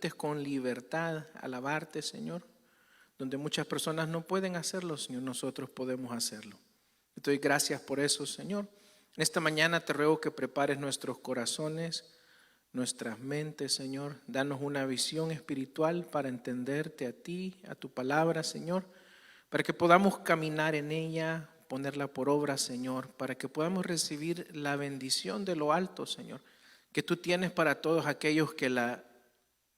permites con libertad alabarte, Señor. Donde muchas personas no pueden hacerlo, Señor, nosotros podemos hacerlo. Te doy gracias por eso, Señor. En esta mañana te ruego que prepares nuestros corazones, nuestras mentes, Señor. Danos una visión espiritual para entenderte a ti, a tu palabra, Señor, para que podamos caminar en ella, ponerla por obra, Señor, para que podamos recibir la bendición de lo alto, Señor, que tú tienes para todos aquellos que la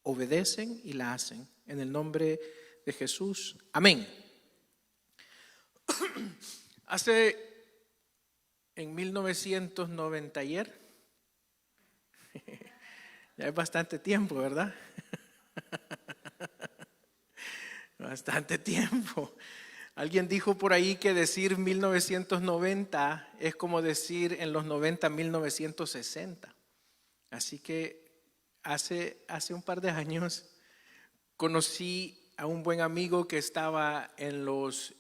obedecen y la hacen. En el nombre de Jesús. Amén. En 1990 ayer, ya es bastante tiempo, ¿verdad? Bastante tiempo. Alguien dijo por ahí que decir 1990 es como decir en los 90 1960. Así que hace un par de años conocí a un buen amigo que estaba en los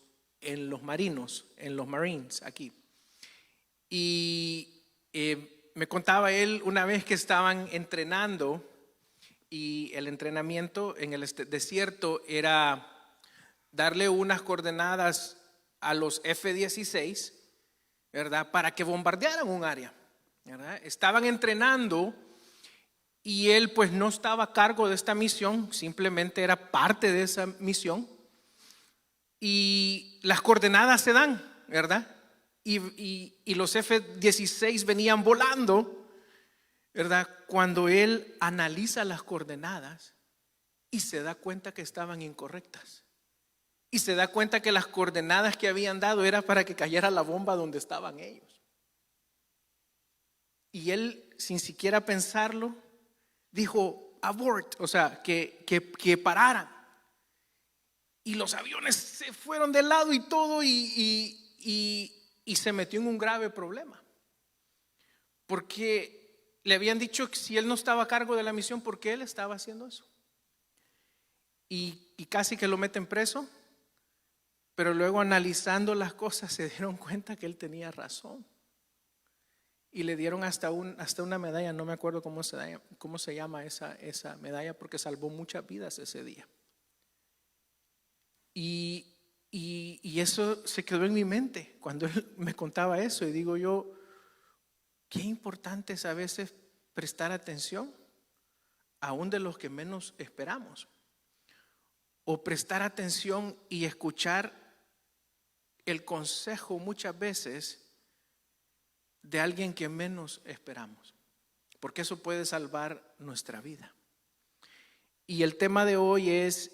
marinos, en los Marines aquí. Y me contaba él una vez que estaban entrenando y el entrenamiento en el desierto era darle unas coordenadas a los F-16, ¿verdad? Para que bombardearan un área, ¿verdad? Estaban entrenando y él pues no estaba a cargo de esta misión, simplemente era parte de esa misión. Y las coordenadas se dan, ¿verdad? Y los F-16 venían volando, ¿verdad? Cuando él analiza las coordenadas y se da cuenta que estaban incorrectas. Y se da cuenta que las coordenadas que habían dado era para que cayera la bomba donde estaban ellos. Y él, sin siquiera pensarlo, dijo abort, o sea, que pararan. Y los aviones se fueron de lado y todo y se metió en un grave problema. Porque le habían dicho que si él no estaba a cargo de la misión, ¿por qué él estaba haciendo eso? Y casi que lo meten preso. Pero luego analizando las cosas se dieron cuenta que él tenía razón. Y le dieron hasta una medalla, no me acuerdo cómo se llama esa medalla, porque salvó muchas vidas ese día. Y eso se quedó en mi mente cuando él me contaba eso. Y digo yo, qué importante es a veces prestar atención, aún de los que menos esperamos. O prestar atención y escuchar el consejo muchas veces de alguien que menos esperamos, porque eso puede salvar nuestra vida. Y el tema de hoy es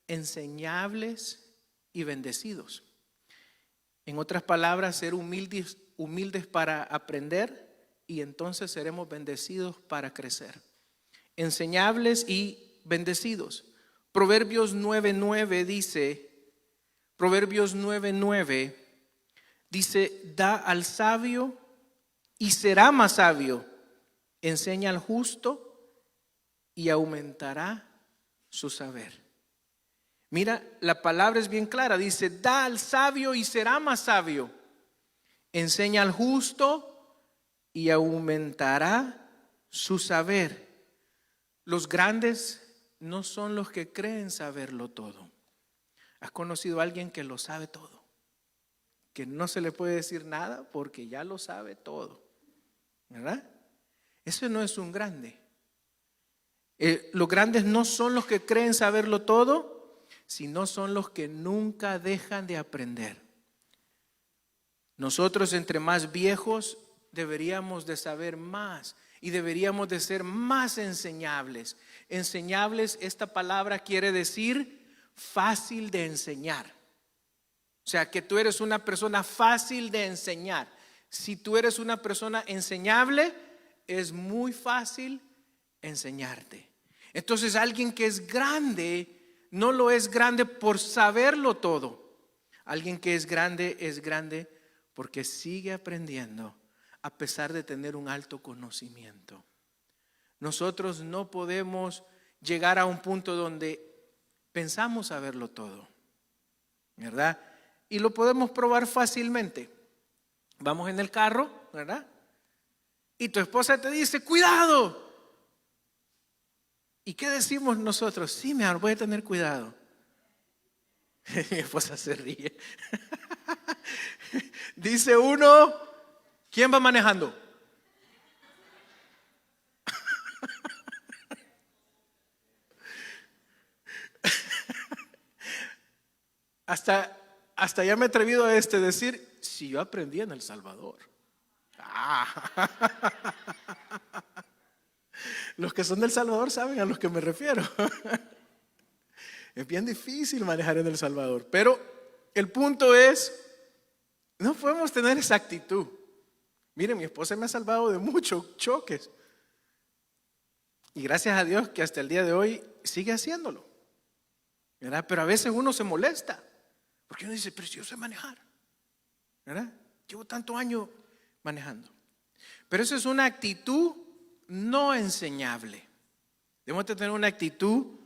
enseñables y bendecidos. En otras palabras, ser humildes para aprender y entonces seremos bendecidos para crecer. Enseñables y bendecidos. Proverbios 9:9 dice, da al sabio y será más sabio, enseña al justo y aumentará su saber. Mira, la palabra es bien clara, dice, da al sabio y será más sabio, enseña al justo y aumentará su saber. Los grandes no son los que creen saberlo todo. ¿Has conocido a alguien que lo sabe todo? Que no se le puede decir nada porque ya lo sabe todo, ¿verdad? Eso no es un grande. Los grandes no son los que creen saberlo todo, sino son los que nunca dejan de aprender. Nosotros, entre más viejos, deberíamos de saber más y deberíamos de ser más enseñables. Enseñables, esta palabra quiere decir fácil de enseñar. O sea, que tú eres una persona fácil de enseñar. Si tú eres una persona enseñable, es muy fácil enseñarte. Entonces, alguien que es grande, no lo es grande por saberlo todo. Alguien que es grande porque sigue aprendiendo a pesar de tener un alto conocimiento. Nosotros no podemos llegar a un punto donde pensamos saberlo todo, ¿verdad? Y lo podemos probar fácilmente. Vamos en el carro, ¿verdad? Y tu esposa te dice, cuidado. ¿Y qué decimos nosotros? Sí, mi amor, voy a tener cuidado. Mi esposa se ríe. Dice uno, ¿quién va manejando? Hasta ya me he atrevido a decir, si yo aprendí en El Salvador. Los que son del Salvador saben a los que me refiero. Es bien difícil manejar en El Salvador, pero el punto es, no podemos tener esa actitud. Miren, mi esposa me ha salvado de muchos choques. Y gracias a Dios que hasta el día de hoy sigue haciéndolo, ¿verdad? Pero a veces uno se molesta, porque uno dice, pero si yo sé manejar, ¿verdad? Llevo tantos años manejando. Pero eso es una actitud no enseñable. Debemos tener una actitud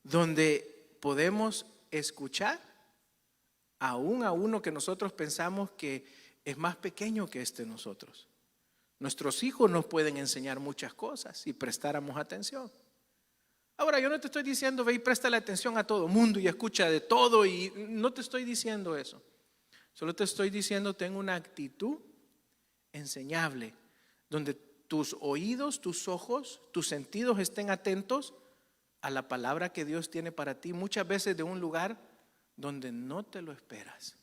donde podemos escuchar aún a uno que nosotros pensamos que es más pequeño que nosotros. Nuestros hijos nos pueden enseñar muchas cosas si prestáramos atención. Ahora, yo no te estoy diciendo ve y préstale atención a todo mundo y escucha de todo, y no te estoy diciendo eso. Solo te estoy diciendo ten una actitud enseñable, donde tus oídos, tus ojos, tus sentidos estén atentos a la palabra que Dios tiene para ti, muchas veces de un lugar donde no te lo esperas.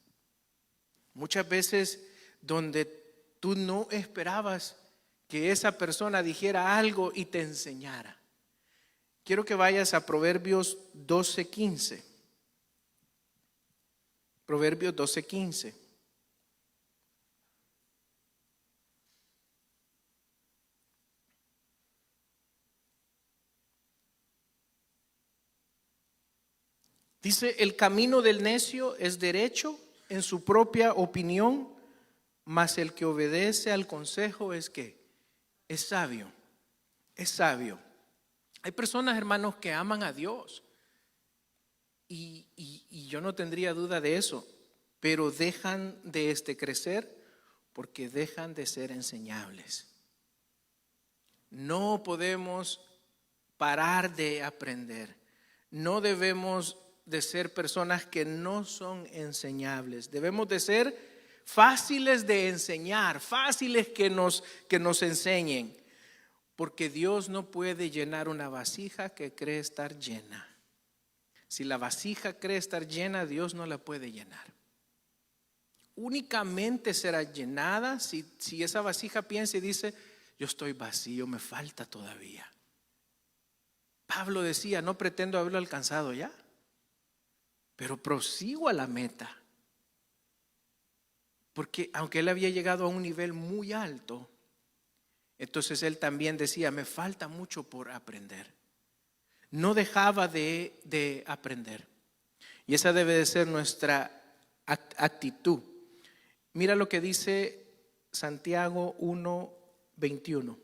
Muchas veces donde tú no esperabas que esa persona dijera algo y te enseñara. Quiero que vayas a Proverbios 12:15. Proverbios 12:15. Dice, el camino del necio es derecho en su propia opinión, mas el que obedece al consejo es ¿qué? Es sabio, es sabio. Hay personas, hermanos, que aman a Dios y yo no tendría duda de eso, pero dejan de crecer porque dejan de ser enseñables. No podemos parar de aprender. No debemos de ser personas que no son enseñables. Debemos de ser fáciles de enseñar, fáciles que nos enseñen. Porque Dios no puede llenar una vasija que cree estar llena. Si la vasija cree estar llena, Dios no la puede llenar. Únicamente será llenada si esa vasija piensa y dice, yo estoy vacío, me falta todavía. Pablo decía, no pretendo haberlo alcanzado ya, pero prosigo a la meta. Porque aunque él había llegado a un nivel muy alto, entonces él también decía, me falta mucho por aprender. No dejaba de aprender. Y esa debe de ser nuestra actitud. Mira lo que dice Santiago 1:21.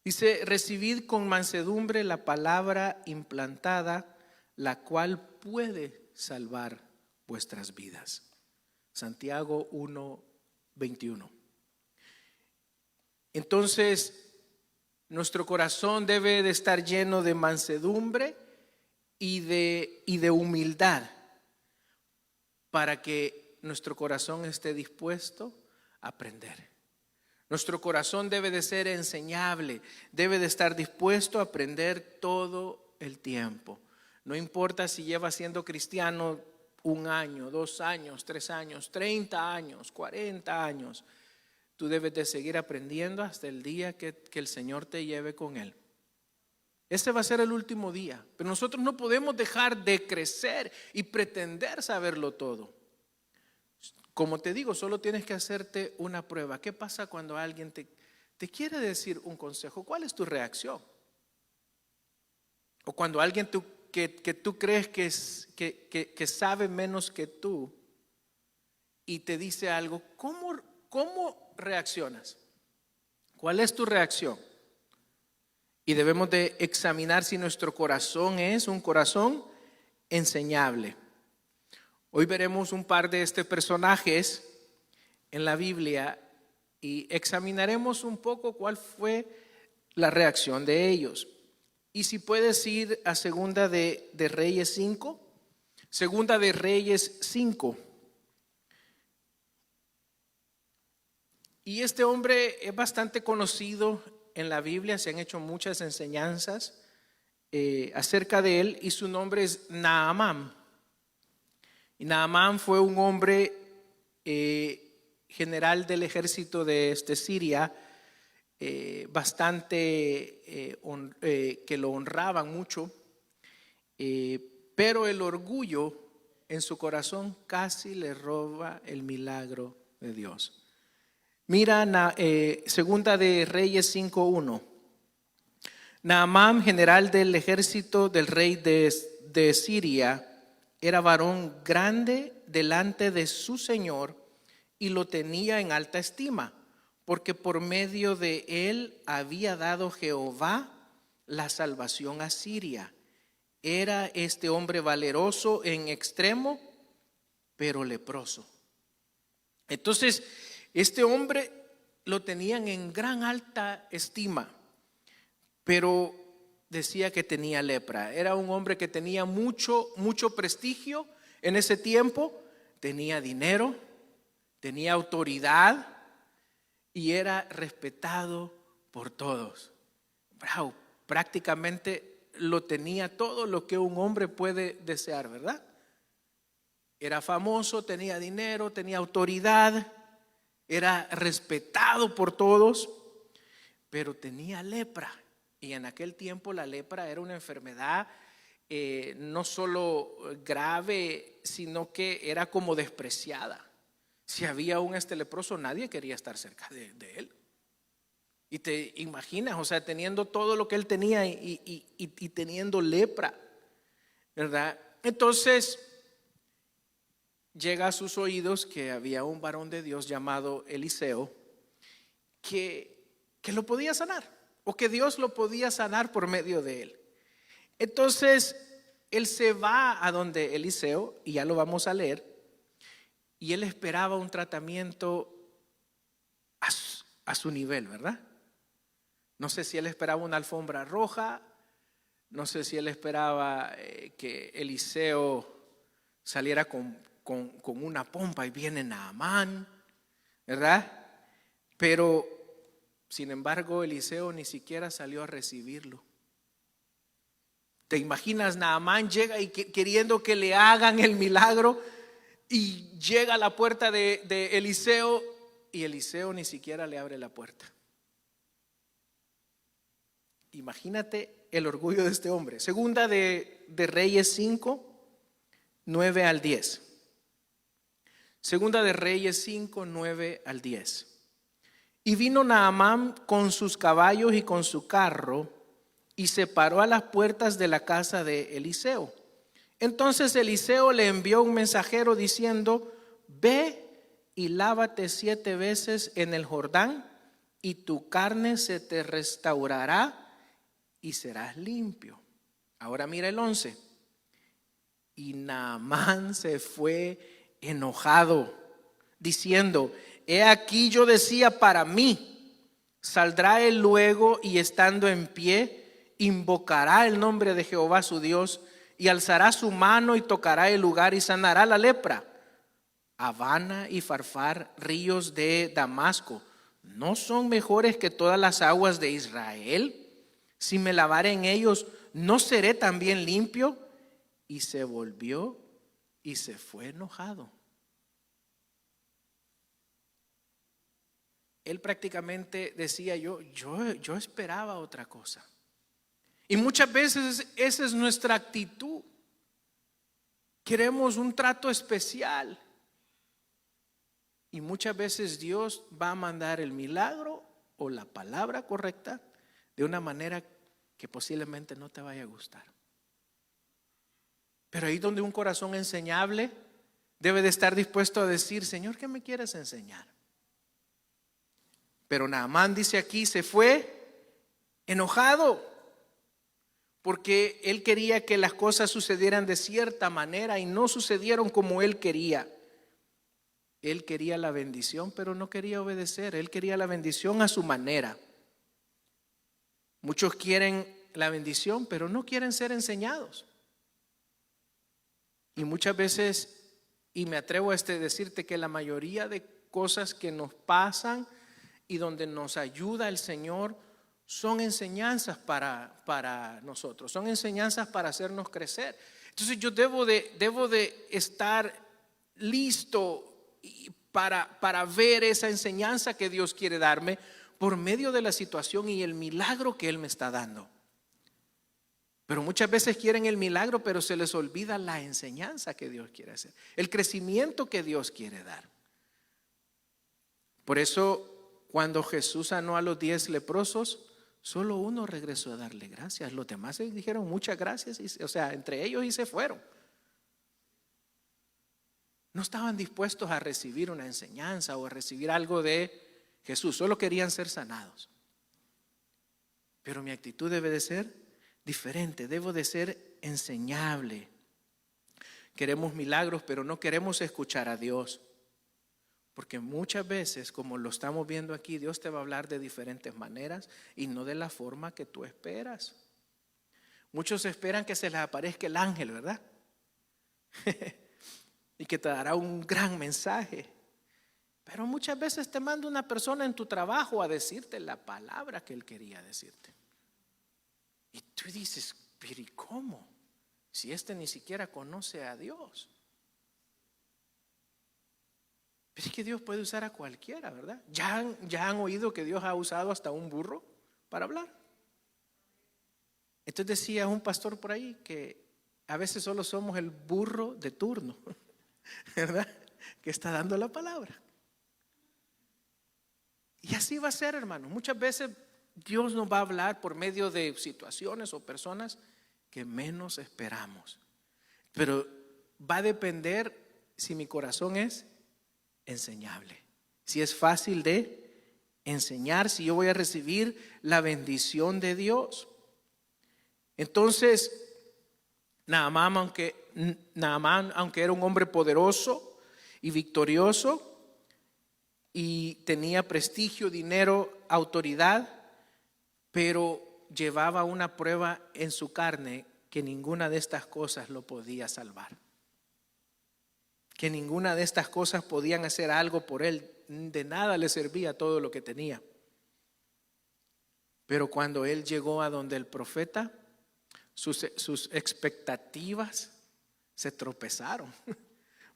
Dice, recibid con mansedumbre la palabra implantada, la cual puede salvar vuestras vidas. Santiago 1:21. Entonces, nuestro corazón debe de estar lleno de mansedumbre y de humildad para que nuestro corazón esté dispuesto a aprender. Nuestro corazón debe de ser enseñable, debe de estar dispuesto a aprender todo el tiempo. No importa si lleva siendo cristiano 1 año, 2 años, 3 años, 30 años, 40 años. Tú debes de seguir aprendiendo hasta el día que el Señor te lleve con Él. Ese va a ser el último día, pero nosotros no podemos dejar de crecer y pretender saberlo todo. Como te digo, solo tienes que hacerte una prueba. ¿Qué pasa cuando alguien te quiere decir un consejo? ¿Cuál es tu reacción? O cuando alguien que tú crees que sabe menos que tú y te dice algo, ¿cómo reaccionas? ¿Cuál es tu reacción? Y debemos de examinar si nuestro corazón es un corazón enseñable. Hoy veremos un par de personajes en la Biblia y examinaremos un poco cuál fue la reacción de ellos. Y si puedes ir a Segunda de Reyes 5, Segunda de Reyes 5. Y este hombre es bastante conocido en la Biblia, se han hecho muchas enseñanzas acerca de él, y su nombre es Naamán. Y Naamán fue un hombre general del ejército de Siria, bastante que lo honraban mucho, pero el orgullo en su corazón casi le roba el milagro de Dios. Mira Segunda de Reyes 5:1. Naamán, general del ejército del rey de Siria, era varón grande delante de su señor y lo tenía en alta estima, porque por medio de él había dado Jehová la salvación a Siria. Era este hombre valeroso en extremo, pero leproso. Entonces, este hombre lo tenían en gran alta estima, pero decía que tenía lepra. Era un hombre que tenía mucho prestigio en ese tiempo, tenía dinero, tenía autoridad y era respetado por todos. Wow, prácticamente lo tenía todo lo que un hombre puede desear, ¿verdad? Era famoso, tenía dinero, tenía autoridad, era respetado por todos, pero tenía lepra. Y en aquel tiempo la lepra era una enfermedad no solo grave, sino que era como despreciada. Si había un leproso, nadie quería estar cerca de él. Y te imaginas, o sea, teniendo todo lo que él tenía y teniendo lepra, ¿verdad? Entonces llega a sus oídos que había un varón de Dios llamado Eliseo que lo podía sanar, o que Dios lo podía sanar por medio de él. Entonces él se va a donde Eliseo, y ya lo vamos a leer, y él esperaba un tratamiento a su nivel, ¿verdad? No sé si él esperaba una alfombra roja, no sé si él esperaba que Eliseo saliera con una pompa y viene Naamán, ¿verdad? Pero sin embargo Eliseo ni siquiera salió a recibirlo. ¿Te imaginas? Naamán llega y queriendo que le hagan el milagro, y llega a la puerta de Eliseo, y Eliseo ni siquiera le abre la puerta. Imagínate el orgullo de este hombre. Segunda de Reyes 5, 9 al 10. Segunda de Reyes 5, 9 al 10. Y vino Naamán con sus caballos y con su carro, y se paró a las puertas de la casa de Eliseo. Entonces Eliseo le envió un mensajero diciendo: ve y lávate 7 veces en el Jordán, y tu carne se te restaurará y serás limpio. Ahora mira el 11. Y Naamán se fue enojado, diciendo: he aquí, yo decía para mí, saldrá él luego, y estando en pie, invocará el nombre de Jehová su Dios, y alzará su mano y tocará el lugar y sanará la lepra. Habana y Farfar, ríos de Damasco, ¿no son mejores que todas las aguas de Israel? Si me lavare en ellos, ¿no seré también limpio? Y se volvió y se fue enojado. Él prácticamente decía: yo esperaba otra cosa. Y muchas veces esa es nuestra actitud. Queremos un trato especial. Y muchas veces Dios va a mandar el milagro o la palabra correcta de una manera que posiblemente no te vaya a gustar. Pero ahí donde un corazón enseñable debe de estar dispuesto a decir: Señor, ¿qué me quieres enseñar? Pero Naamán dice aquí, se fue enojado porque él quería que las cosas sucedieran de cierta manera y no sucedieron como él quería. Él quería la bendición, pero no quería obedecer. Él quería la bendición a su manera. Muchos quieren la bendición, pero no quieren ser enseñados. Y muchas veces, y me atrevo a decirte que la mayoría de cosas que nos pasan y donde nos ayuda el Señor son enseñanzas para nosotros, son enseñanzas para hacernos crecer. Entonces yo debo de estar listo para ver esa enseñanza que Dios quiere darme por medio de la situación y el milagro que Él me está dando. Pero muchas veces quieren el milagro, pero se les olvida la enseñanza que Dios quiere hacer, el crecimiento que Dios quiere dar. Por eso, cuando Jesús sanó a los 10 leprosos, solo uno regresó a darle gracias. Los demás le dijeron muchas gracias, entre ellos, y se fueron. No estaban dispuestos a recibir una enseñanza o a recibir algo de Jesús, solo querían ser sanados. Pero mi actitud debe de ser diferente, debo de ser enseñable. Queremos milagros, pero no queremos escuchar a Dios. Porque muchas veces, como lo estamos viendo aquí, Dios te va a hablar de diferentes maneras y no de la forma que tú esperas. Muchos esperan que se les aparezca el ángel, ¿verdad? Y que te dará un gran mensaje. Pero muchas veces te manda una persona en tu trabajo a decirte la palabra que él quería decirte. Y tú dices, pero ¿y cómo? Si este ni siquiera conoce a Dios. Pero es que Dios puede usar a cualquiera, ¿verdad? Ya han oído que Dios ha usado hasta un burro para hablar. Entonces decía un pastor por ahí que a veces solo somos el burro de turno, ¿verdad? Que está dando la palabra. Y así va a ser, hermano. Muchas veces Dios nos va a hablar por medio de situaciones o personas que menos esperamos. Pero va a depender si mi corazón es enseñable, si es fácil de enseñar, si yo voy a recibir la bendición de Dios. Entonces, Naamán, aunque era un hombre poderoso y victorioso y tenía prestigio, dinero, autoridad, pero llevaba una prueba en su carne que ninguna de estas cosas lo podía salvar. Que ninguna de estas cosas podían hacer algo por él. De nada le servía todo lo que tenía. Pero cuando él llegó a donde el profeta, sus expectativas se tropezaron.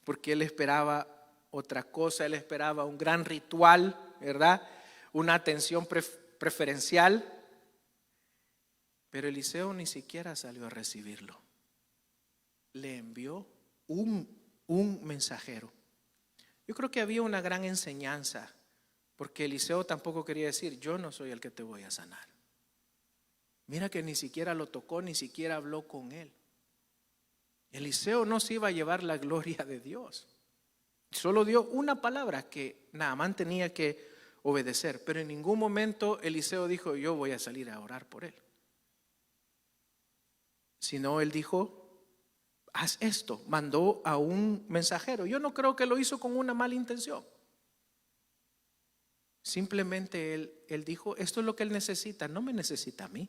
Porque él esperaba otra cosa, él esperaba un gran ritual, ¿verdad? Una atención preferencial. Pero Eliseo ni siquiera salió a recibirlo. Le envió un mensajero. Yo creo que había una gran enseñanza, porque Eliseo tampoco quería decir, yo no soy el que te voy a sanar. Mira que ni siquiera lo tocó, ni siquiera habló con él. Eliseo no se iba a llevar la gloria de Dios. Solo dio una palabra que Naamán tenía que obedecer, pero en ningún momento Eliseo dijo, yo voy a salir a orar por él. Sino él dijo, haz esto, mandó a un mensajero. Yo no creo que lo hizo con una mala intención. Simplemente él dijo, esto es lo que él necesita, no me necesita a mí.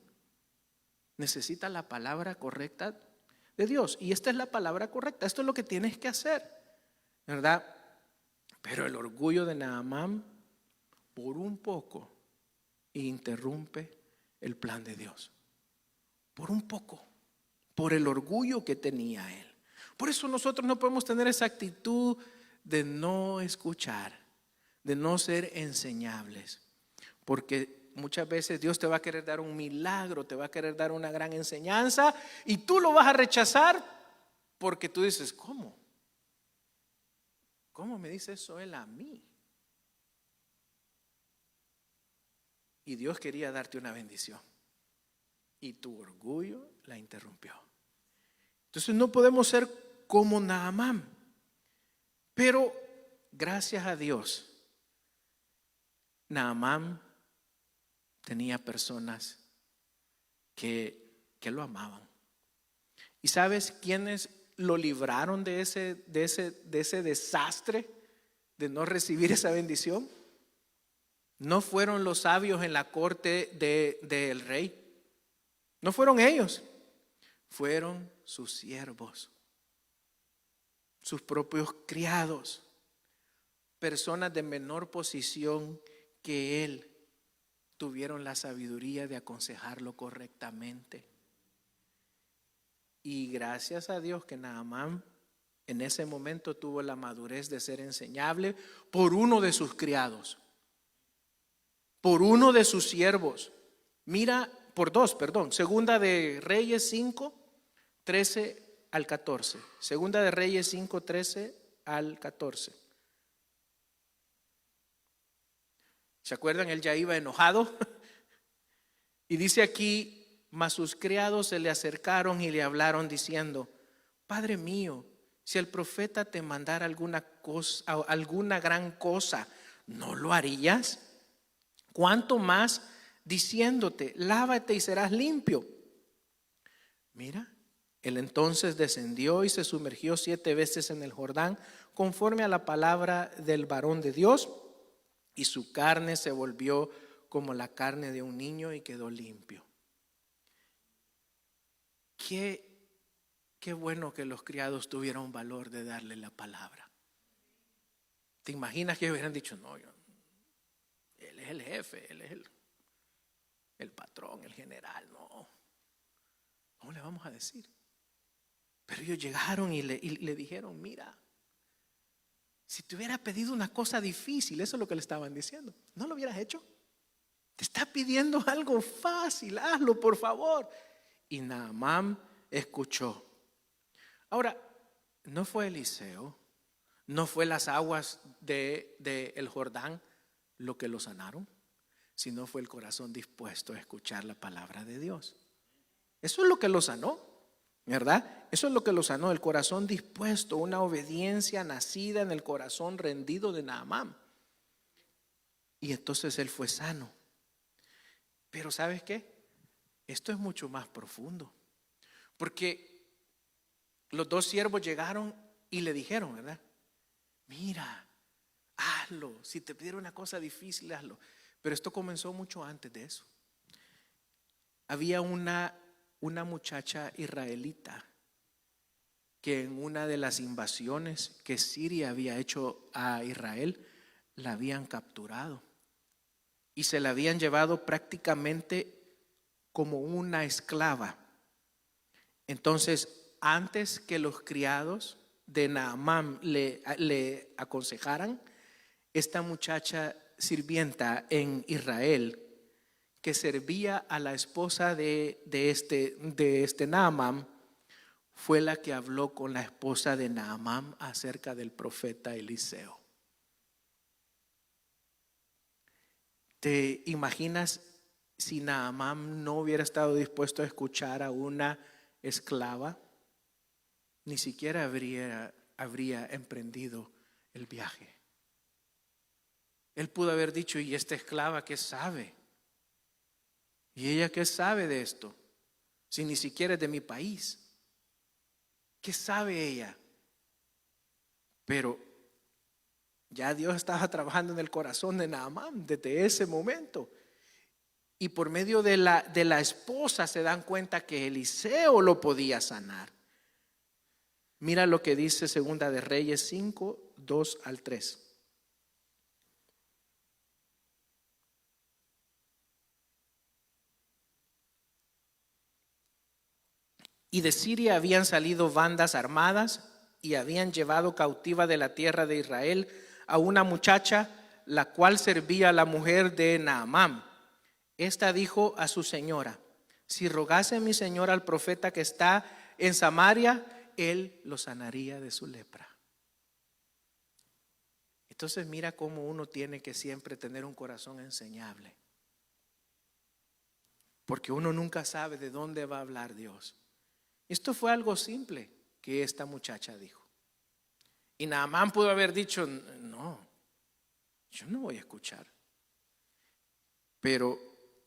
Necesita la palabra correcta de Dios. Y esta es la palabra correcta, esto es lo que tienes que hacer, ¿verdad? Pero el orgullo de Naamán, por un poco, interrumpe el plan de Dios. Por un poco. Por el orgullo que tenía él. Por eso nosotros no podemos tener esa actitud de no escuchar, de no ser enseñables. Porque muchas veces Dios te va a querer dar un milagro, te va a querer dar una gran enseñanza y tú lo vas a rechazar porque tú dices, ¿cómo? ¿Cómo me dice eso él a mí? Y Dios quería darte una bendición y tu orgullo la interrumpió. Entonces no podemos ser como Naamán. Pero gracias a Dios, Naamán tenía personas que que lo amaban. ¿Y sabes quiénes lo libraron de ese desastre de no recibir esa bendición? No fueron los sabios en la corte del rey. No fueron ellos. Fueron sus siervos, sus propios criados, personas de menor posición que él, tuvieron la sabiduría de aconsejarlo correctamente. Y gracias a Dios que Naamán en ese momento tuvo la madurez de ser enseñable por uno de sus criados, por uno de sus siervos. Mira, por dos, perdón. Segunda de Reyes 5, 13 al 14. Segunda de Reyes 5, 13 al 14. ¿Se acuerdan? Él ya iba enojado. Y dice aquí: mas sus criados se le acercaron y le hablaron diciendo: Padre mío, si el profeta te mandara alguna gran cosa, ¿no lo harías? ¿Cuánto más diciéndote: lávate y serás limpio? Mira, él entonces descendió y se sumergió 7 veces en el Jordán, conforme a la palabra del varón de Dios, y su carne se volvió como la carne de un niño y quedó limpio. Qué bueno que los criados tuvieron valor de darle la palabra. ¿Te imaginas que hubieran dicho: no, él es el jefe, él es el patrón, el general? No, ¿cómo le vamos a decir? Pero ellos llegaron y le dijeron: mira, si te hubiera pedido una cosa difícil, eso es lo que le estaban diciendo, ¿no lo hubieras hecho? Te está pidiendo algo fácil, hazlo por favor. Y Naamán escuchó. Ahora, no fue Eliseo, no fue las aguas del Jordán lo que lo sanaron, sino fue el corazón dispuesto a escuchar la palabra de Dios. Eso es lo que lo sanó, ¿verdad? Eso es lo que lo sanó, el corazón dispuesto, una obediencia nacida en el corazón rendido de Naamán. Y entonces él fue sano. Pero ¿sabes qué? Esto es mucho más profundo, porque los dos siervos llegaron y le dijeron, ¿verdad? Mira, hazlo, si te pidiera una cosa difícil, hazlo. Pero esto comenzó mucho antes de eso. Había una muchacha israelita que en una de las invasiones que Siria había hecho a Israel, la habían capturado y se la habían llevado prácticamente como una esclava. Entonces, antes que los criados de Naamán le aconsejaran, esta muchacha sirvienta en Israel, que servía a la esposa de este Naamán, fue la que habló con la esposa de Naamán acerca del profeta Eliseo. ¿Te imaginas si Naamán no hubiera estado dispuesto a escuchar a una esclava? Ni siquiera habría emprendido el viaje. Él pudo haber dicho: ¿y esta esclava qué sabe? ¿Y ella qué sabe de esto? Si ni siquiera es de mi país. ¿Qué sabe ella? Pero ya Dios estaba trabajando en el corazón de Naamán desde ese momento. Y por medio de la esposa se dan cuenta que Eliseo lo podía sanar. Mira lo que dice Segunda de Reyes 5, 2 al 3. Y de Siria habían salido bandas armadas y habían llevado cautiva de la tierra de Israel a una muchacha, la cual servía a la mujer de Naamán. Esta dijo a su señora: si rogase mi señor al profeta que está en Samaria, él lo sanaría de su lepra. Entonces mira cómo uno tiene que siempre tener un corazón enseñable, porque uno nunca sabe de dónde va a hablar Dios. Esto fue algo simple que esta muchacha dijo. Y Naamán pudo haber dicho: no, yo no voy a escuchar. Pero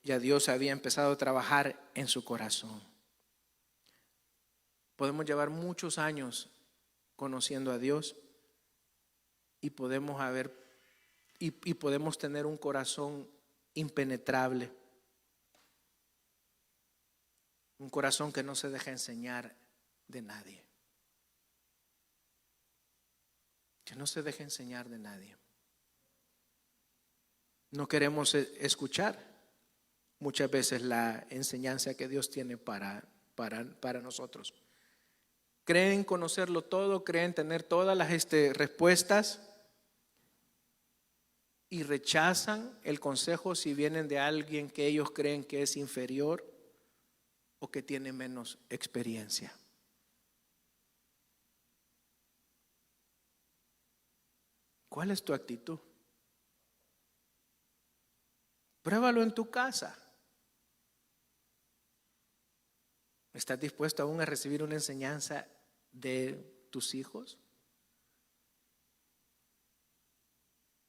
ya Dios había empezado a trabajar en su corazón. Podemos llevar muchos años conociendo a Dios y podemos podemos tener un corazón impenetrable, un corazón que no se deja enseñar de nadie, que no se deja enseñar de nadie. No queremos escuchar muchas veces la enseñanza que Dios tiene para nosotros. Creen conocerlo todo, creen tener todas las respuestas y rechazan el consejo si vienen de alguien que ellos creen que es inferior o que tiene menos experiencia. ¿Cuál es tu actitud? Pruébalo en tu casa. ¿Estás dispuesto aún a recibir una enseñanza de tus hijos?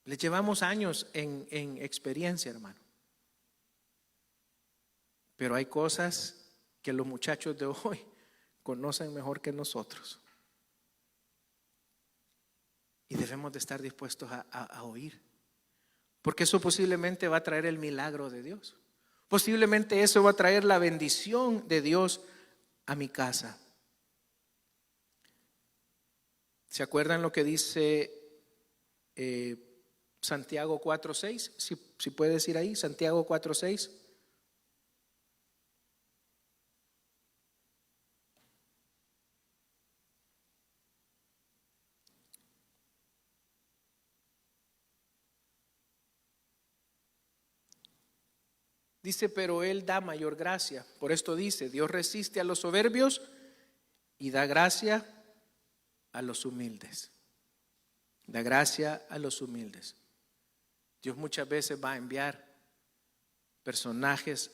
Les llevamos años en experiencia, hermano. Pero hay cosas que los muchachos de hoy conocen mejor que nosotros. Y debemos de estar dispuestos a oír. Porque eso posiblemente va a traer el milagro de Dios. Posiblemente eso va a traer la bendición de Dios a mi casa. ¿Se acuerdan lo que dice Santiago 4:6? Si puede decir ahí, Santiago 4:6. Dice, pero Él da mayor gracia. Por esto dice, Dios resiste a los soberbios y da gracia a los humildes. Da gracia a los humildes. Dios muchas veces va a enviar personajes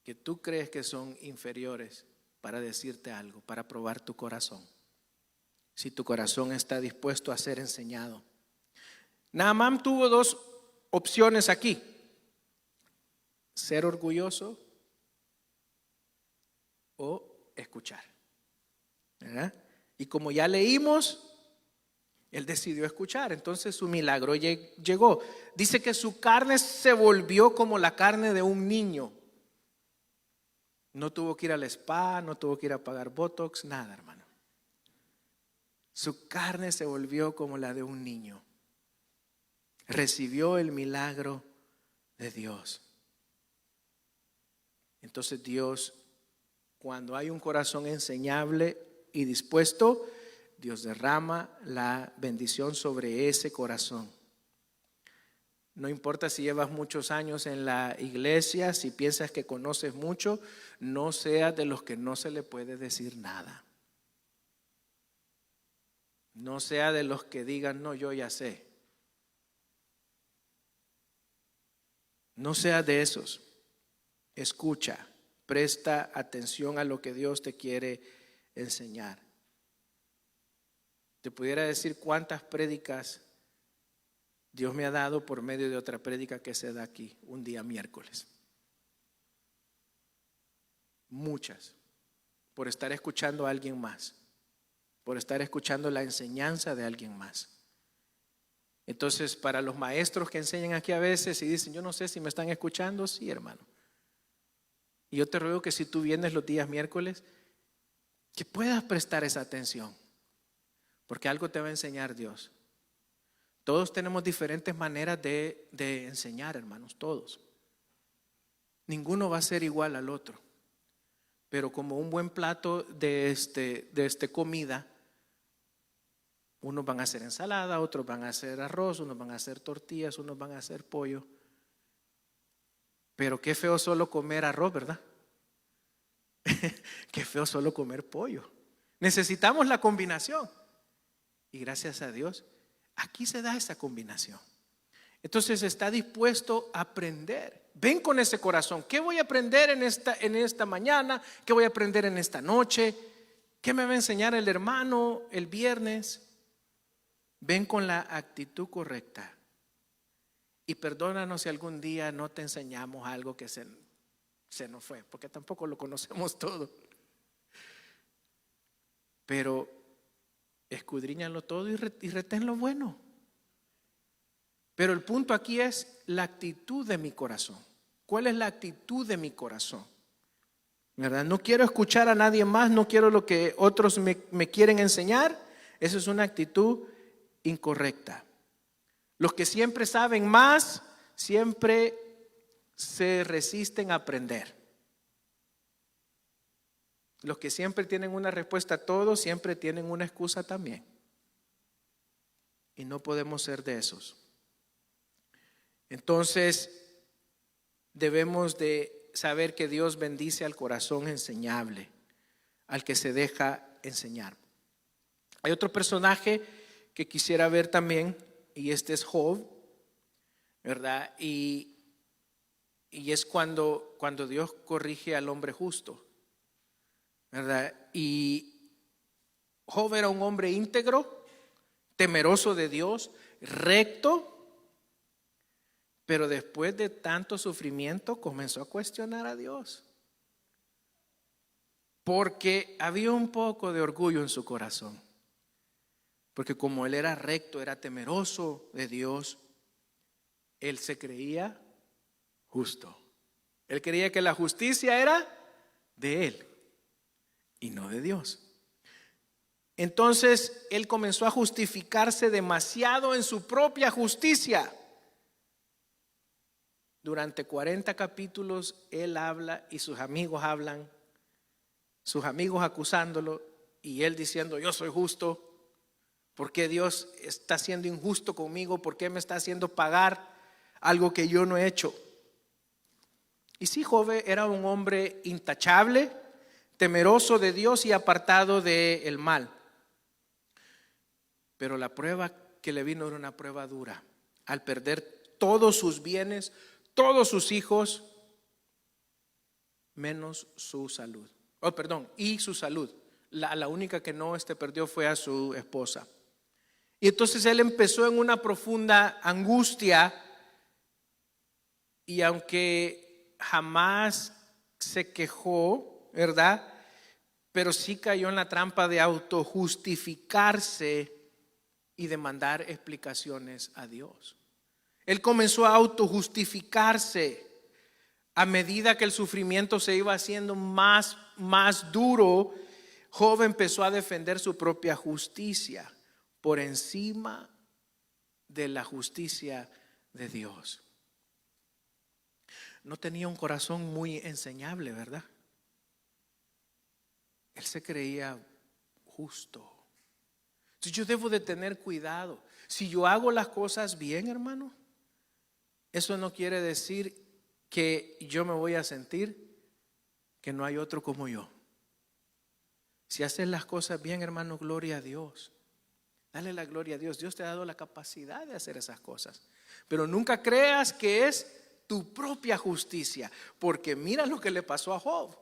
que tú crees que son inferiores para decirte algo, para probar tu corazón. Si tu corazón está dispuesto a ser enseñado. Naamán tuvo dos opciones aquí. Ser orgulloso o escuchar. ¿Verdad? Y como ya leímos, él decidió escuchar. Entonces su milagro llegó. Dice que su carne se volvió como la carne de un niño. No tuvo que ir al spa, no tuvo que ir a pagar botox, nada, hermano. Su carne se volvió como la de un niño. Recibió el milagro de Dios. Entonces Dios, cuando hay un corazón enseñable y dispuesto, Dios derrama la bendición sobre ese corazón. No importa si llevas muchos años en la iglesia, si piensas que conoces mucho, no seas de los que no se le puede decir nada. No sea de los que digan, no, yo ya sé. No sea de esos. Escucha, presta atención a lo que Dios te quiere enseñar. Te pudiera decir cuántas prédicas Dios me ha dado por medio de otra prédica que se da aquí un día miércoles. Muchas, por estar escuchando a alguien más, por estar escuchando la enseñanza de alguien más. Entonces, para los maestros que enseñan aquí a veces y dicen, yo no sé si me están escuchando, sí, hermano. Y yo te ruego que si tú vienes los días miércoles, que puedas prestar esa atención, porque algo te va a enseñar Dios. Todos tenemos diferentes maneras de enseñar, hermanos, todos. Ninguno va a ser igual al otro. Pero como un buen plato de comida, unos van a hacer ensalada, otros van a hacer arroz, unos van a hacer tortillas, unos van a hacer pollo. Pero qué feo solo comer arroz, ¿verdad? Qué feo solo comer pollo. Necesitamos la combinación. Y gracias a Dios, aquí se da esa combinación. Entonces está dispuesto a aprender. Ven con ese corazón. ¿Qué voy a aprender en esta mañana? ¿Qué voy a aprender en esta noche? ¿Qué me va a enseñar el hermano el viernes? Ven con la actitud correcta. Y perdónanos si algún día no te enseñamos algo que se nos fue, porque tampoco lo conocemos todo. pero escudriñalo todo y retén lo bueno. Pero el punto aquí es la actitud de mi corazón. ¿Cuál es la actitud de mi corazón? ¿Verdad? No quiero escuchar a nadie más, no quiero lo que otros me quieren enseñar. Esa es una actitud incorrecta. Los que siempre saben más, siempre se resisten a aprender. Los que siempre tienen una respuesta a todo, siempre tienen una excusa también. Y no podemos ser de esos. Entonces, debemos de saber que Dios bendice al corazón enseñable, al que se deja enseñar. Hay otro personaje que quisiera ver también, y este es Job, ¿verdad? Y es cuando Dios corrige al hombre justo, ¿verdad? Y Job era un hombre íntegro, temeroso de Dios, recto, pero después de tanto sufrimiento comenzó a cuestionar a Dios, porque había un poco de orgullo en su corazón. Porque como él era recto, era temeroso de Dios, él se creía justo. Él creía que la justicia era de él y no de Dios. Entonces él comenzó a justificarse demasiado en su propia justicia. Durante 40 capítulos él habla y sus amigos hablan, sus amigos acusándolo y él diciendo: yo soy justo. ¿Por qué Dios está siendo injusto conmigo? ¿Por qué me está haciendo pagar algo que yo no he hecho? Y sí, Job era un hombre intachable, temeroso de Dios y apartado del mal. Pero la prueba que le vino era una prueba dura. Al perder todos sus bienes, todos sus hijos, menos su salud. Y su salud. La única que no perdió fue a su esposa. Y entonces él empezó en una profunda angustia, y aunque jamás se quejó, ¿verdad? Pero sí cayó en la trampa de autojustificarse y demandar explicaciones a Dios. Él comenzó a autojustificarse a medida que el sufrimiento se iba haciendo más duro. Job empezó a defender su propia justicia por encima de la justicia de Dios. No tenía un corazón muy enseñable, ¿verdad? Él se creía justo. Entonces yo debo de tener cuidado. Si yo hago las cosas bien, hermano, eso no quiere decir que yo me voy a sentir que no hay otro como yo. Si haces las cosas bien, hermano, gloria a Dios. Dale la gloria a Dios. Dios te ha dado la capacidad de hacer esas cosas. Pero nunca creas que es tu propia justicia, porque mira lo que le pasó a Job.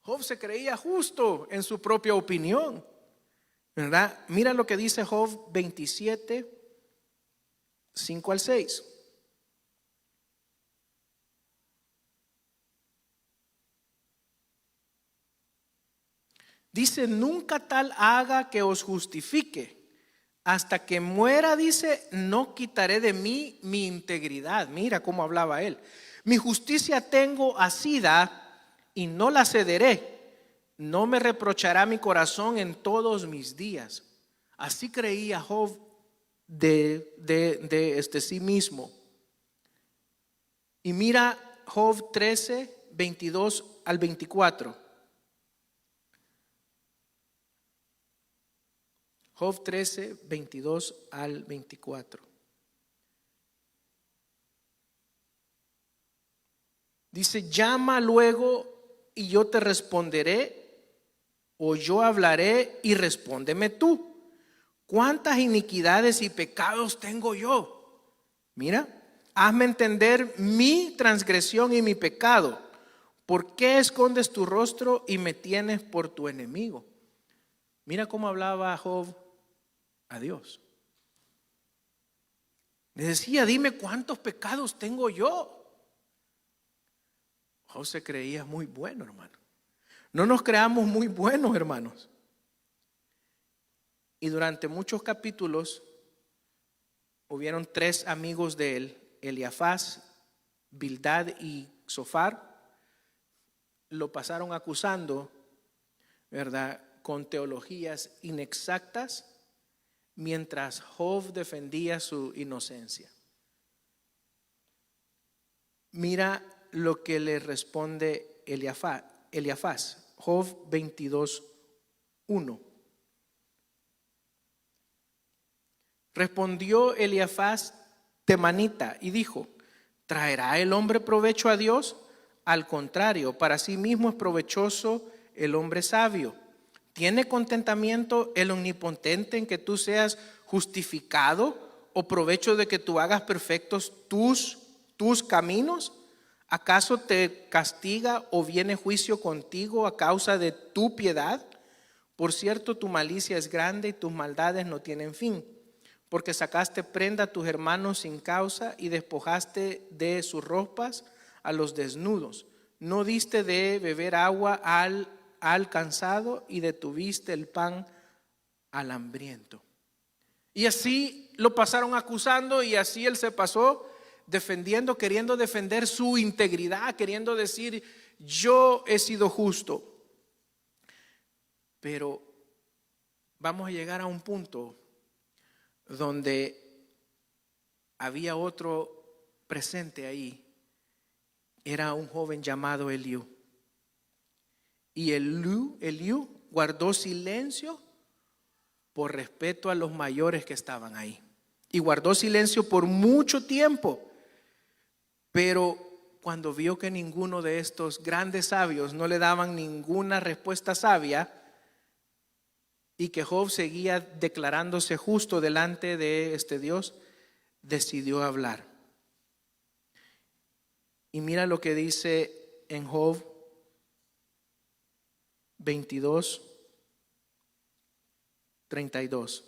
Job se creía justo en su propia opinión, ¿verdad? Mira lo que dice Job 27, 5 al 6. Dice: nunca tal haga que os justifique. Hasta que muera, dice, no quitaré de mí mi integridad. Mira cómo hablaba él. Mi justicia tengo asida y no la cederé. No me reprochará mi corazón en todos mis días. Así creía Job de sí mismo. Y mira Job 13, 22 al 24. Job 13, 22 al 24. Dice: llama luego y yo te responderé, o yo hablaré y respóndeme tú. ¿Cuántas iniquidades y pecados tengo yo? Mira, hazme entender mi transgresión y mi pecado. ¿Por qué escondes tu rostro y me tienes por tu enemigo? Mira cómo hablaba Job a Dios. Le decía: dime cuántos pecados tengo yo. Job se creía muy bueno, hermano. No nos creamos muy buenos, hermanos. Y durante muchos capítulos hubieron 3 amigos de él, Eliafaz, Bildad y Zofar. Lo pasaron acusando, ¿verdad?, con teologías inexactas, mientras Job defendía su inocencia. Mira lo que le responde Eliafaz, Job 22:1. Respondió Eliafaz temanita y dijo: ¿traerá el hombre provecho a Dios? Al contrario, para sí mismo es provechoso el hombre sabio. ¿Tiene contentamiento el omnipotente en que tú seas justificado, o provecho de que tú hagas perfectos tus caminos? ¿Acaso te castiga o viene juicio contigo a causa de tu piedad? Por cierto, tu malicia es grande y tus maldades no tienen fin, porque sacaste prenda a tus hermanos sin causa y despojaste de sus ropas a los desnudos. No diste de beber agua al cansado y detuviste el pan al hambriento. Y así lo pasaron acusando, y así él se pasó defendiendo, queriendo defender su integridad, queriendo decir: yo he sido justo. Pero vamos a llegar a un punto donde había otro presente ahí. Era un joven llamado Eliú. Y Eliú guardó silencio por respeto a los mayores que estaban ahí. Y guardó silencio por mucho tiempo. Pero cuando vio que ninguno de estos grandes sabios no le daban ninguna respuesta sabia, y que Job seguía declarándose justo delante de este Dios, decidió hablar. Y mira lo que dice en Job 22:32.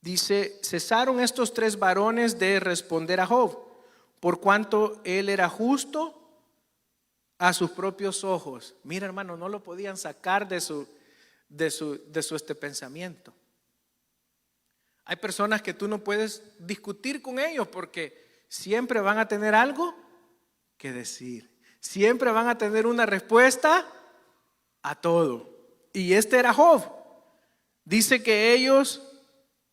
Dice: cesaron estos 3 varones de responder a Job, por cuanto él era justo a sus propios ojos. Mira, hermano, no lo podían sacar de su pensamiento. Hay personas que tú no puedes discutir con ellos porque siempre van a tener algo que decir. Siempre van a tener una respuesta a todo. Y este era Job. Dice que ellos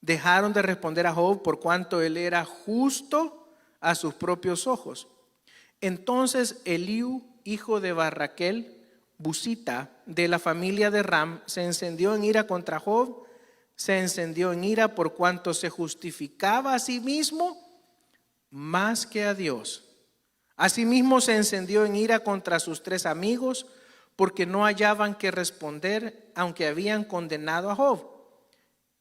dejaron de responder a Job por cuanto él era justo a sus propios ojos. Entonces Eliú, hijo de Barraquel, Busita, de la familia de Ram, se encendió en ira contra Job. Se encendió en ira por cuanto se justificaba a sí mismo más que a Dios. Asimismo se encendió en ira contra sus 3 amigos, porque no hallaban que responder, aunque habían condenado a Job.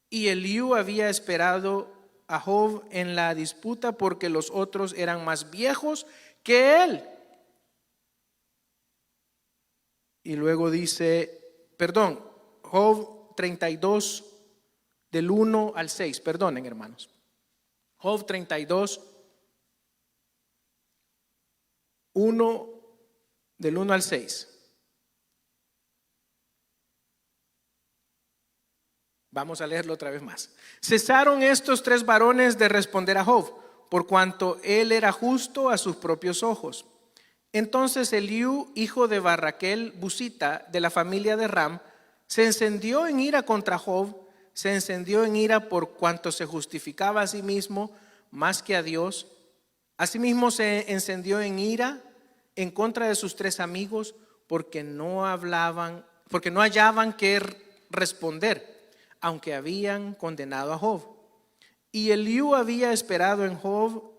Y Eliú había esperado a Job en la disputa, porque los otros eran más viejos que él. Y luego dice, Job 32, del 1 al 6, perdonen, hermanos. Job 32, 1, del 1 al 6. Vamos a leerlo otra vez más. Cesaron estos 3 varones de responder a Job, por cuanto él era justo a sus propios ojos. Entonces Eliú, hijo de Barraquel, Busita, de la familia de Ram, se encendió en ira contra Job. Se encendió en ira por cuanto se justificaba a sí mismo más que a Dios. Asimismo se encendió en ira en contra de sus 3 amigos, porque no hallaban que responder, aunque habían condenado a Job. Y Eliú había esperado en Job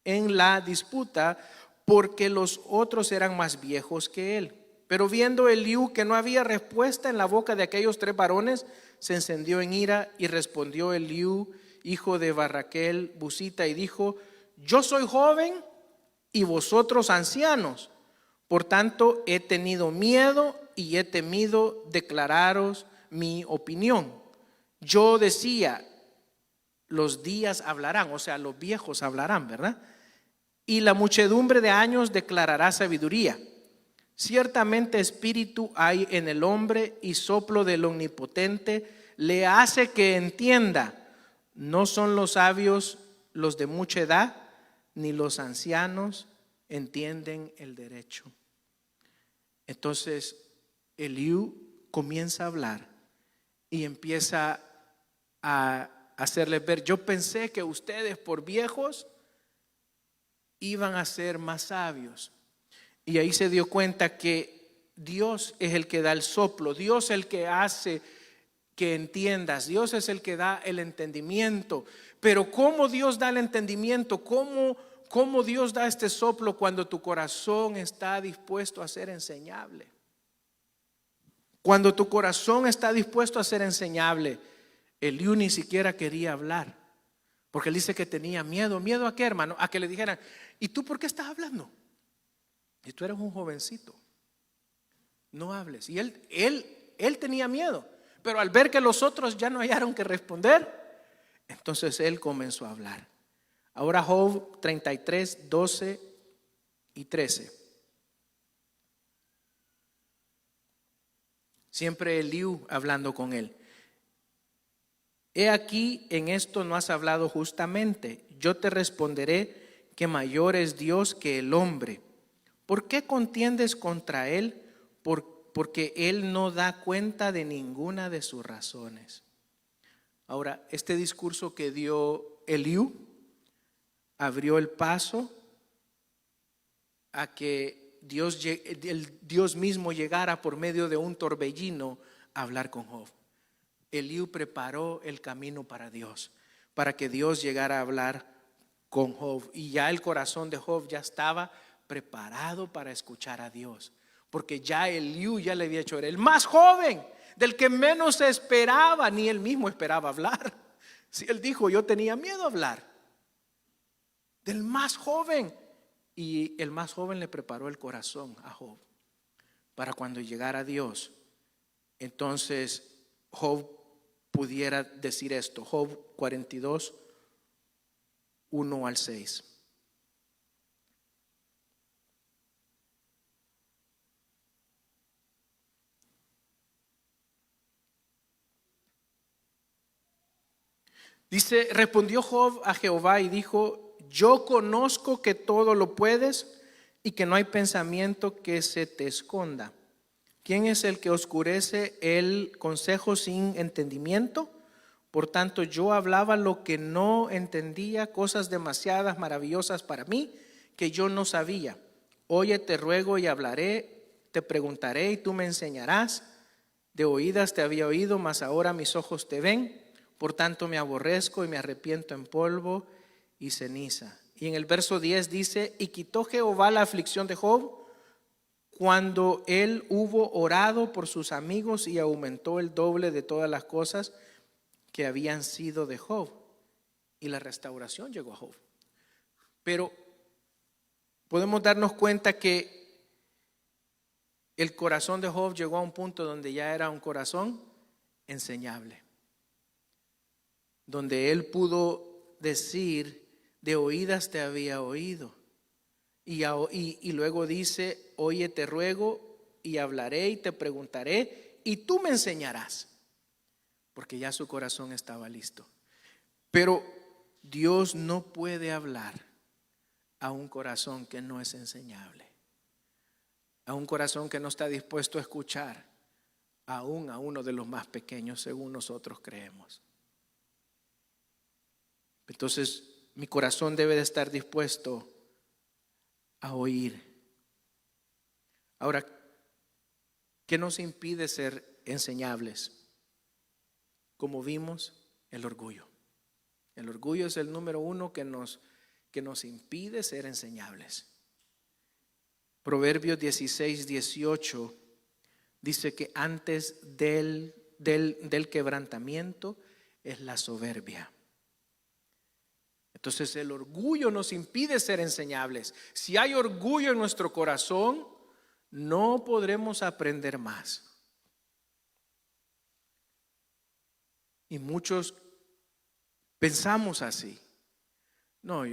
en la disputa, porque los otros eran más viejos que él. Pero viendo Eliú que no había respuesta en la boca de aquellos 3 varones, se encendió en ira, y respondió Eliú, hijo de Barraquel, Busita, y dijo: yo soy joven y vosotros ancianos, por tanto he tenido miedo y he temido declararos mi opinión. Yo decía: los días hablarán, o sea, los viejos hablarán, ¿verdad? Y la muchedumbre de años declarará sabiduría. Ciertamente espíritu hay en el hombre y soplo del Omnipotente le hace que entienda. No son los sabios los de mucha edad, ni los ancianos entienden el derecho. Entonces Eliú comienza a hablar y empieza a hacerles ver: yo pensé que ustedes por viejos iban a ser más sabios. Y ahí se dio cuenta que Dios es el que da el soplo, Dios es el que hace que entiendas, Dios es el que da el entendimiento. Pero ¿cómo Dios da el entendimiento? ¿Cómo Dios da este soplo? Cuando tu corazón está dispuesto a ser enseñable. Cuando tu corazón está dispuesto a ser enseñable. Eliú ni siquiera quería hablar, porque él dice que tenía miedo. ¿Miedo a qué, hermano? A que le dijeran: ¿y tú por qué estás hablando? Y tú eres un jovencito, no hables. Y él tenía miedo, pero al ver que los otros ya no hallaron que responder, entonces él comenzó a hablar. Ahora Job 33, 12 y 13. Siempre Eliú hablando con él. He aquí, en esto no has hablado justamente. Yo te responderé que mayor es Dios que el hombre. ¿Por qué contiendes contra él? Porque él no da cuenta de ninguna de sus razones. Ahora, este discurso que dio Eliú abrió el paso a que Dios mismo llegara por medio de un torbellino a hablar con Job. Eliú preparó el camino para Dios, para que Dios llegara a hablar con Job. Y ya el corazón de Job ya estaba preparado para escuchar a Dios, porque ya Eliú ya le había hecho, era el más joven, del que menos se esperaba, ni él mismo esperaba hablar. Si él dijo: yo tenía miedo a hablar, del más joven. Y el más joven le preparó el corazón a Job para cuando llegara a Dios, entonces Job pudiera decir esto. Job 42, 1 al 6. Dice: respondió Job a Jehová y dijo: yo conozco que todo lo puedes y que no hay pensamiento que se te esconda. ¿Quién es el que oscurece el consejo sin entendimiento? Por tanto, yo hablaba lo que no entendía, cosas demasiadas maravillosas para mí que yo no sabía. Oye, te ruego y hablaré, te preguntaré y tú me enseñarás. De oídas te había oído, mas ahora mis ojos te ven. Por tanto me aborrezco y me arrepiento en polvo y ceniza. Y en el verso 10 dice: y quitó Jehová la aflicción de Job cuando él hubo orado por sus amigos, y aumentó el doble de todas las cosas que habían sido de Job. Y la restauración llegó a Job. Pero podemos darnos cuenta que el corazón de Job llegó a un punto donde ya era un corazón enseñable, donde él pudo decir: de oídas te había oído. Y luego dice: oye, te ruego y hablaré y te preguntaré y tú me enseñarás, porque ya su corazón estaba listo. Pero Dios no puede hablar a un corazón que no es enseñable, a un corazón que no está dispuesto a escuchar, aún a uno de los más pequeños, según nosotros creemos. Entonces mi corazón debe de estar dispuesto a oír. Ahora, ¿qué nos impide ser enseñables? Como vimos, el orgullo. El orgullo es el número uno que nos impide ser enseñables. Proverbios 16, 18 dice que antes del quebrantamiento es la soberbia. Entonces el orgullo nos impide ser enseñables. Si hay orgullo en nuestro corazón, no podremos aprender más. Y muchos pensamos así: no,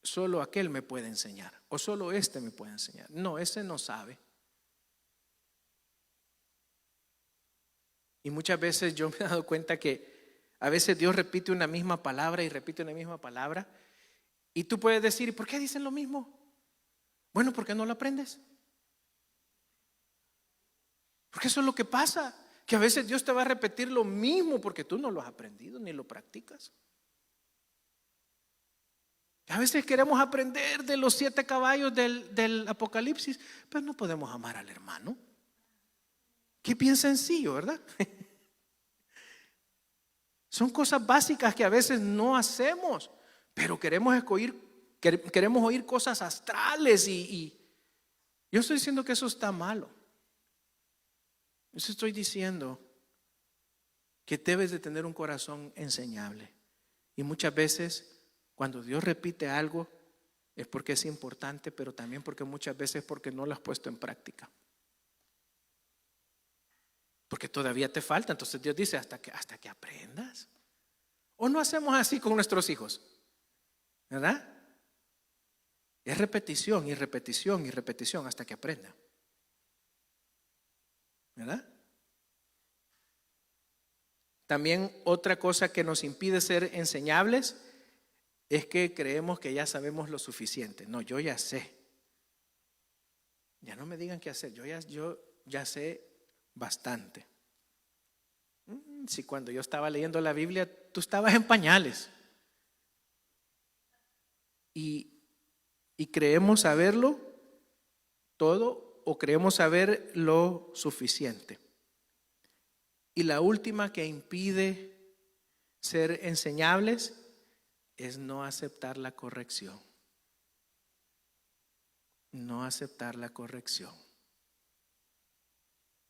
solo aquel me puede enseñar, o solo este me puede enseñar. No, ese no sabe. Y muchas veces yo me he dado cuenta que a veces Dios repite una misma palabra y repite una misma palabra. Y tú puedes decir, ¿y por qué dicen lo mismo? Bueno, ¿por qué no lo aprendes? Porque eso es lo que pasa, que a veces Dios te va a repetir lo mismo porque tú no lo has aprendido ni lo practicas. A veces queremos aprender de los 7 caballos del Apocalipsis, pero no podemos amar al hermano. Qué bien sencillo, ¿verdad? Son cosas básicas que a veces no hacemos, pero queremos oír cosas astrales y yo estoy diciendo que eso está malo. Yo estoy diciendo que debes de tener un corazón enseñable. Y muchas veces cuando Dios repite algo es porque es importante, pero también porque muchas veces porque no lo has puesto en práctica. Porque todavía te falta. Entonces Dios dice hasta que aprendas. ¿O no hacemos así con nuestros hijos? ¿Verdad? Es repetición y repetición y repetición hasta que aprenda. ¿Verdad? También otra cosa que nos impide ser enseñables es que creemos que ya sabemos lo suficiente. No, yo ya sé. Ya no me digan qué hacer. Yo ya sé bastante. Si cuando yo estaba leyendo la Biblia, tú estabas en pañales. Y creemos saberlo todo o creemos saber lo suficiente. Y la última que impide ser enseñables es no aceptar la corrección. No aceptar la corrección.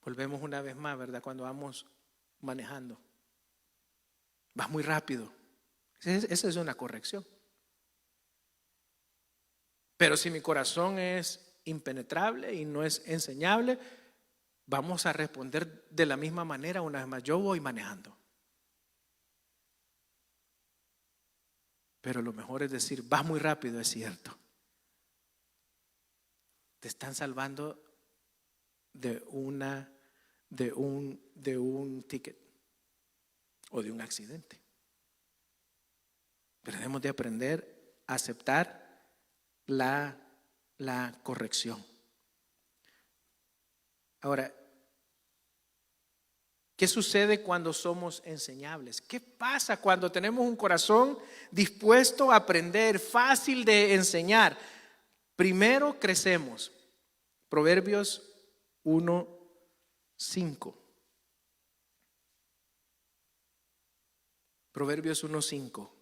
Volvemos una vez más, ¿verdad? Cuando vamos manejando. Vas muy rápido. Esa es una corrección. Pero si mi corazón es impenetrable y no es enseñable, vamos a responder de la misma manera una vez más. Yo voy manejando. Pero lo mejor es decir, vas muy rápido, es cierto. Te están salvando de un ticket o de un accidente. Pero debemos de aprender a aceptar la corrección. Ahora, ¿qué sucede cuando somos enseñables? ¿Qué pasa cuando tenemos un corazón dispuesto a aprender, fácil de enseñar? Primero crecemos. Proverbios 1:5. Proverbios 1:5.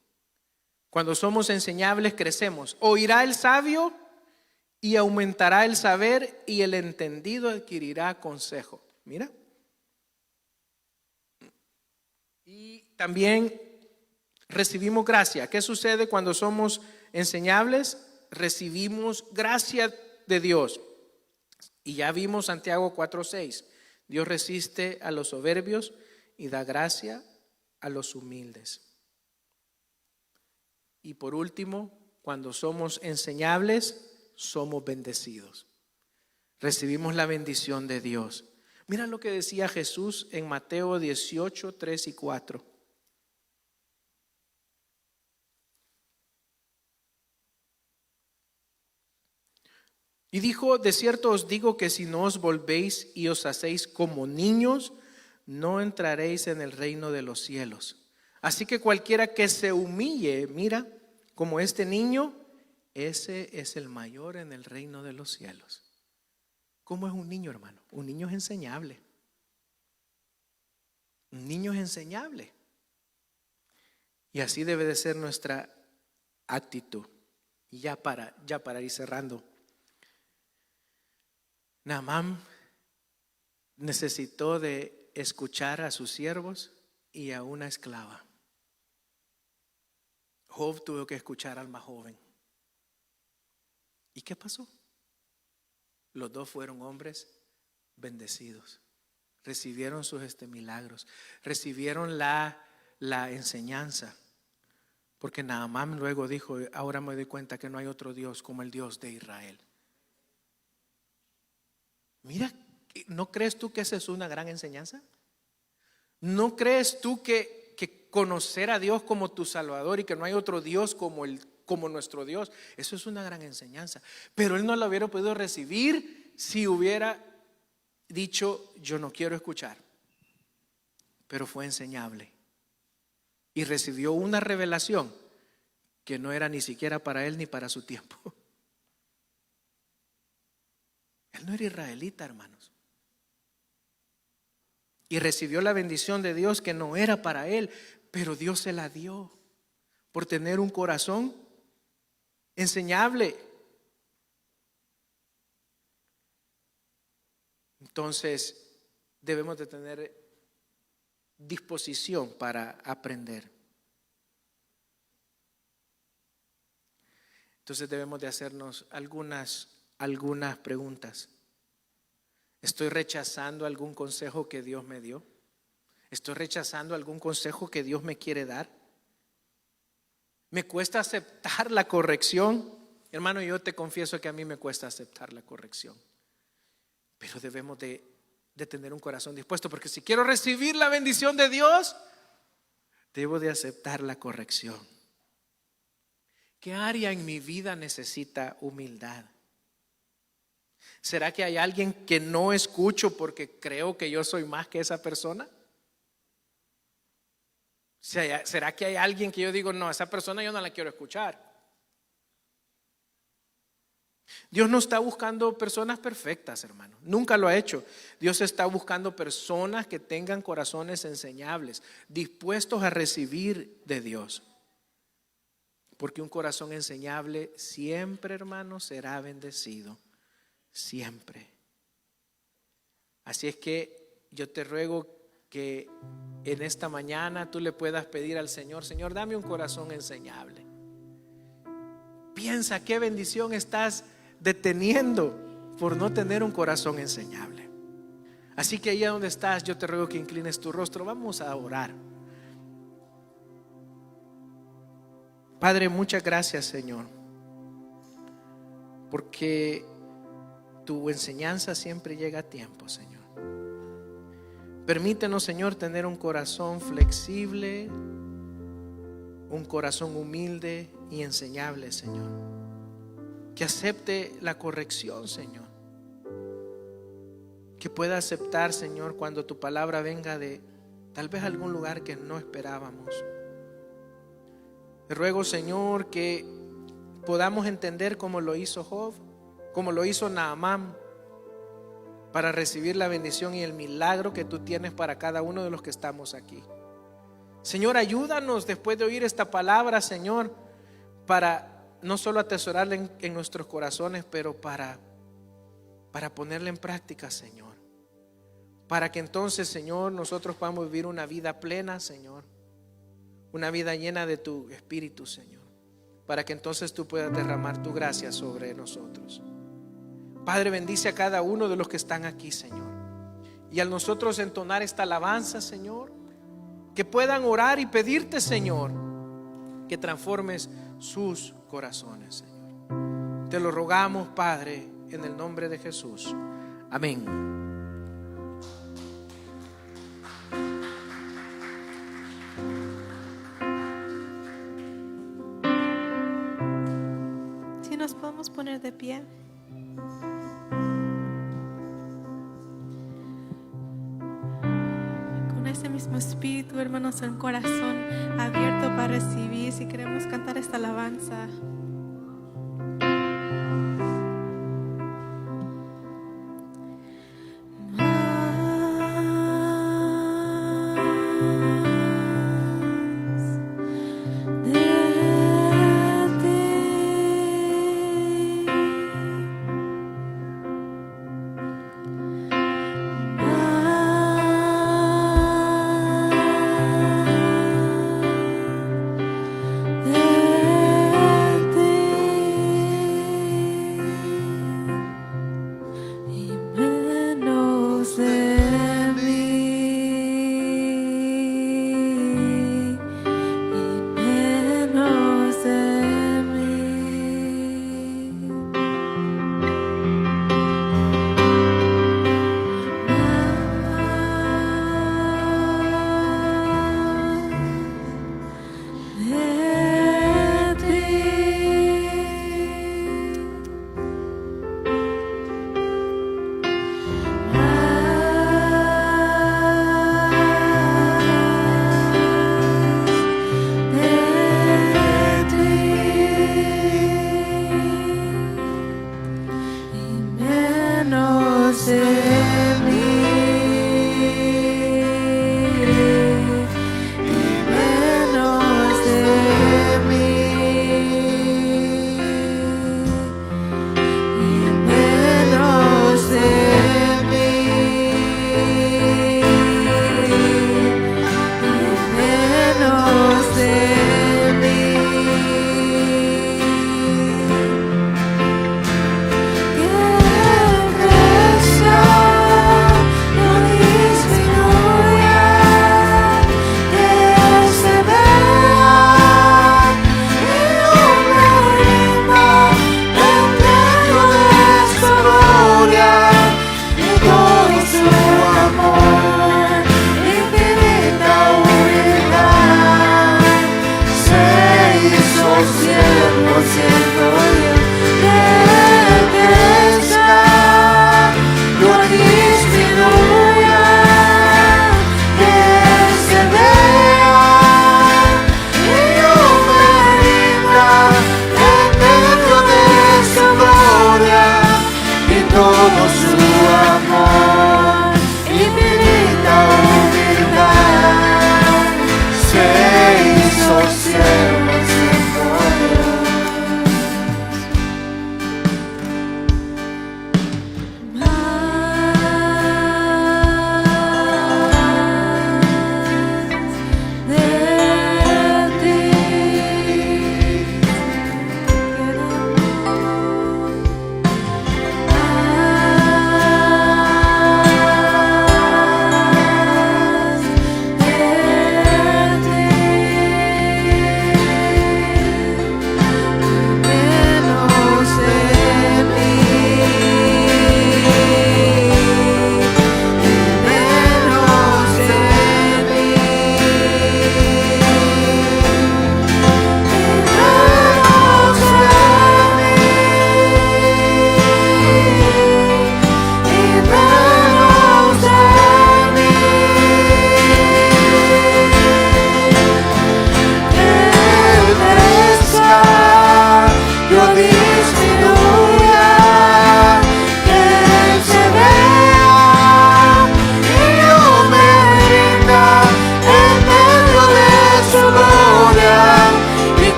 Cuando somos enseñables crecemos. Oirá el sabio y aumentará el saber, y el entendido adquirirá consejo. Mira. Y también recibimos gracia. ¿Qué sucede cuando somos enseñables? Recibimos gracia de Dios. Y ya vimos Santiago 4:6. Dios resiste a los soberbios y da gracia a los humildes. Y por último, cuando somos enseñables, somos bendecidos. Recibimos la bendición de Dios. Mira lo que decía Jesús en Mateo 18:3 y 4. Y dijo, de cierto os digo que si no os volvéis y os hacéis como niños, no entraréis en el reino de los cielos. Así que cualquiera que se humille, mira, como este niño, ese es el mayor en el reino de los cielos. ¿Cómo es un niño, hermano? Un niño es enseñable. Un niño es enseñable. Y así debe de ser nuestra actitud. Y ya para ir cerrando. Naamán necesitó de escuchar a sus siervos y a una esclava. Job tuvo que escuchar al más joven. ¿Y qué pasó? Los dos fueron hombres bendecidos. Recibieron sus milagros. Recibieron la enseñanza. Porque Naamán luego dijo, ahora me doy cuenta que no hay otro Dios como el Dios de Israel. Mira, ¿no crees tú que esa es una gran enseñanza? ¿No crees tú que conocer a Dios como tu Salvador y que no hay otro Dios como nuestro Dios, eso es una gran enseñanza? Pero él no lo hubiera podido recibir si hubiera dicho: yo no quiero escuchar. Pero fue enseñable y recibió una revelación que no era ni siquiera para él ni para su tiempo. Él no era israelita, hermanos, y recibió la bendición de Dios que no era para él, pero Dios se la dio por tener un corazón enseñable. Entonces debemos de tener disposición para aprender. Entonces debemos de hacernos algunas preguntas. ¿Estoy rechazando algún consejo que Dios me dio? ¿Estoy rechazando algún consejo que Dios me quiere dar? ¿Me cuesta aceptar la corrección? Hermano, yo te confieso que a mí me cuesta aceptar la corrección. Pero debemos de tener un corazón dispuesto, porque si quiero recibir la bendición de Dios, debo de aceptar la corrección. ¿Qué área en mi vida necesita humildad? ¿Será que hay alguien que no escucho porque creo que yo soy más que esa persona? ¿Será que hay alguien que yo digo: no, esa persona yo no la quiero escuchar? Dios no está buscando personas perfectas, hermano. Nunca lo ha hecho. Dios está buscando personas que tengan corazones enseñables, dispuestos a recibir de Dios. Porque un corazón enseñable siempre, hermano, será bendecido. Siempre. Así es que yo te ruego que en esta mañana tú le puedas pedir al Señor: Señor, dame un corazón enseñable. Piensa qué bendición estás deteniendo por no tener un corazón enseñable. Así que allá donde estás, yo te ruego que inclines tu rostro. Vamos a orar. Padre, muchas gracias, Señor, porque tu enseñanza siempre llega a tiempo, Señor. Permítenos, Señor, tener un corazón flexible, un corazón humilde y enseñable, Señor, que acepte la corrección, Señor, que pueda aceptar, Señor, cuando tu palabra venga de tal vez algún lugar que no esperábamos. Te ruego, Señor, que podamos entender como lo hizo Job, como lo hizo Naamán, para recibir la bendición y el milagro que tú tienes para cada uno de los que estamos aquí. Señor, ayúdanos después de oír esta palabra, Señor, para no solo atesorarla en nuestros corazones, pero para ponerla en práctica, Señor. Para que entonces, Señor, nosotros podamos vivir una vida plena, Señor. Una vida llena de tu Espíritu, Señor. Para que entonces tú puedas derramar tu gracia sobre nosotros. Padre, bendice a cada uno de los que están aquí, Señor. Y al nosotros entonar esta alabanza, Señor, que puedan orar y pedirte, Señor, que transformes sus corazones, Señor. Te lo rogamos, Padre, en el nombre de Jesús. Amén. Si nos podemos poner de pie. Con ese mismo espíritu, hermanos, el corazón abierto para recibir. Si queremos cantar esta alabanza. De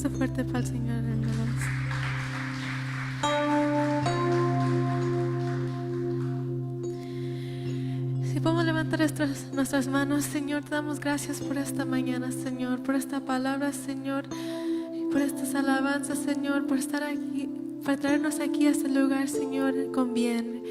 aplauso fuerte para el Señor, hermanos. Si podemos levantar nuestras manos, Señor, te damos gracias por esta mañana, Señor, por esta palabra, Señor, por estas alabanzas, Señor, por estar aquí, por traernos aquí a este lugar, Señor, con bien.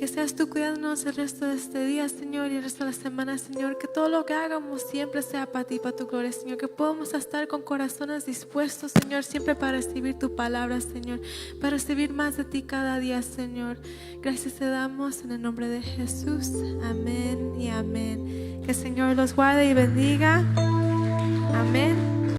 Que seas tú cuidándonos el resto de este día, Señor, y el resto de la semana, Señor. Que todo lo que hagamos siempre sea para ti, para tu gloria, Señor. Que podamos estar con corazones dispuestos, Señor, siempre para recibir tu palabra, Señor. Para recibir más de ti cada día, Señor. Gracias te damos en el nombre de Jesús. Amén y amén. Que el Señor los guarde y bendiga. Amén.